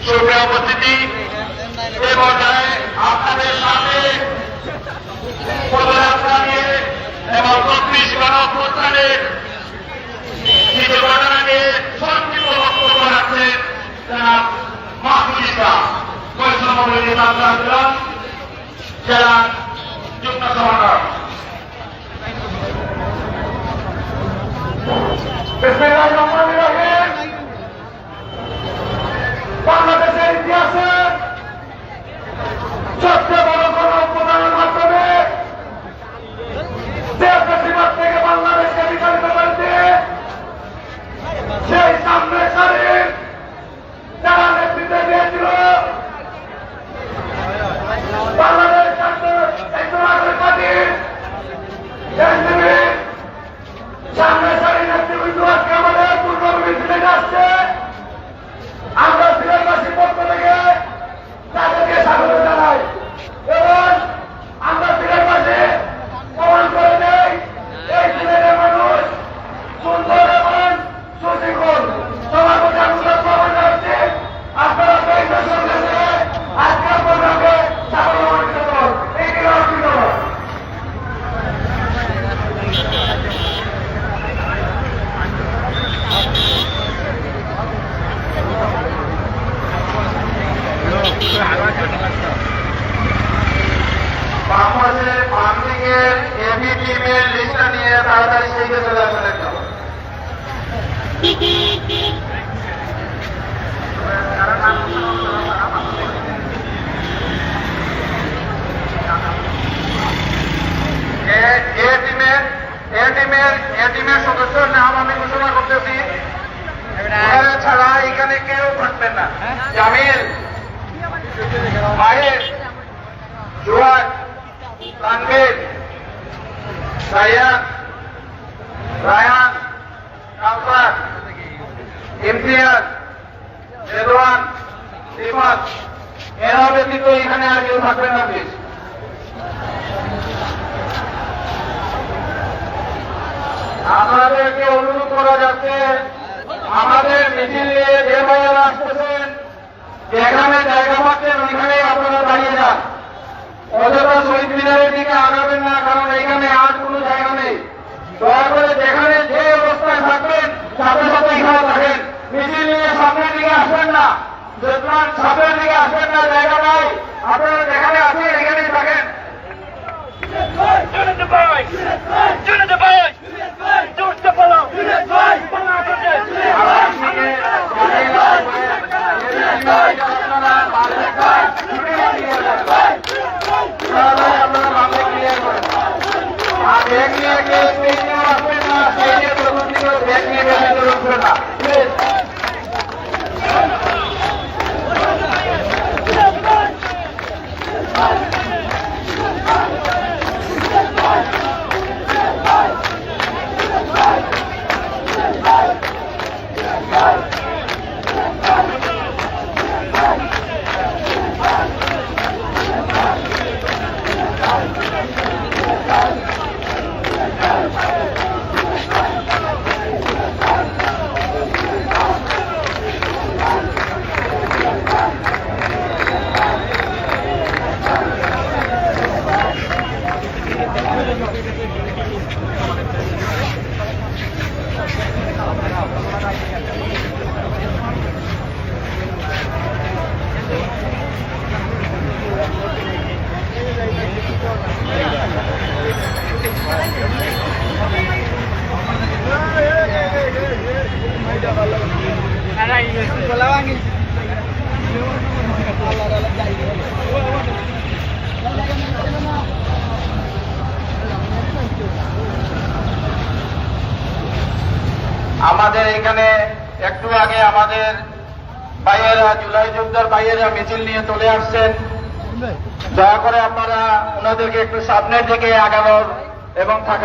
সুপ্রিয় উপস্থিতি, এ পর্যায়ে আপনাদের সামনে পদযাত্রা নিয়ে এবং ৩৫ গণঅভ্যুত্থানের কিছু ঘটনা নিয়ে সংক্ষিপ্ত বক্তব্য রাখছেন জনাব মাহমুদ ইসলাম, বৈষম্য বিরোধী ছাত্র আন্দোলন জেলা যুগ্ম সম্পাদক। বাংলাদেশের ইতিহাসে সবচেয়ে বড় গণঅভ্যুত্থানের মাধ্যমে যে বেশিরভাগ থেকে বাংলাদেশকে বিতাড়িত করেছে, সেই সামনের সারির যারা নেতৃত্বে দিয়েছিল বাংলাদেশ পার্টির সামনের সারির নেতৃবৃন্দ আজকে আমাদের পূর্বভূমি ফিরে যাচ্ছে। আমরা সিলেটবাসীর পক্ষ থেকে তাদেরকে স্বাগত জানাই এবং আমরা সিলেটবাসী প্রমাণ করে দেই এই সিলেটের মানুষ সুন্দর এবং সুশৃঙ্খল। সবার প্রতি আমরা প্রমাণ করছি। আপনারা সেই সঙ্গে আজকের প্রোগ্রামে স্বাগত জানাচ্ছি। এই অর্পিত বাংলাদেশের পাবলিকের এবি টিমের লিস্টটা নিয়ে তাড়াতাড়ি সেদিকে চলে আসবেন একদম। এ টিমের সদস্যর নাম আমি ঘোষণা করতেছি, ছাড়া এখানে কেউ থাকবেন না। জামিল, মাহির, জুয়াদ, তানভীর, সাইয়াদ, রায়ান, কাউসার, ইমতিয়াজ, রেদওয়ান, রিফাত, এরা ব্যতীত এখানে আর কেউ থাকবেন না প্লিজ। আপনাদেরকে অনুরোধ করা যাচ্ছে, আমাদের মিছিল নিয়ে যে ভাইয়েরা আসতেছেন, যেখানে জায়গা পাচ্ছেন ওইখানে আপনারা দাঁড়িয়ে যান। অযথা শহীদ মিনারের দিকে আগাবেন না, কারণ এখানে আর কোনো জায়গা নেই। দয়া করে যেখানে যে অবস্থায় থাকবেন সাথে সাথে এখানে থাকেন। মিছিল নিয়ে সামনের দিকে আসবেন না, সুতরাং সামনের দিকে আসবেন না, জায়গা নাই। আপনারা যেখানে আছেন এখানেই থাকেন। আমাদের এখানে একটু আগে আমাদের ভাইয়েরা, জুলাই যোদ্ধার ভাইয়েরা মিছিল নিয়ে চলে আসছেন। দয়া করে আপনারা ওনাদেরকে একটু সামনের দিকে আগানোর এবং থাকা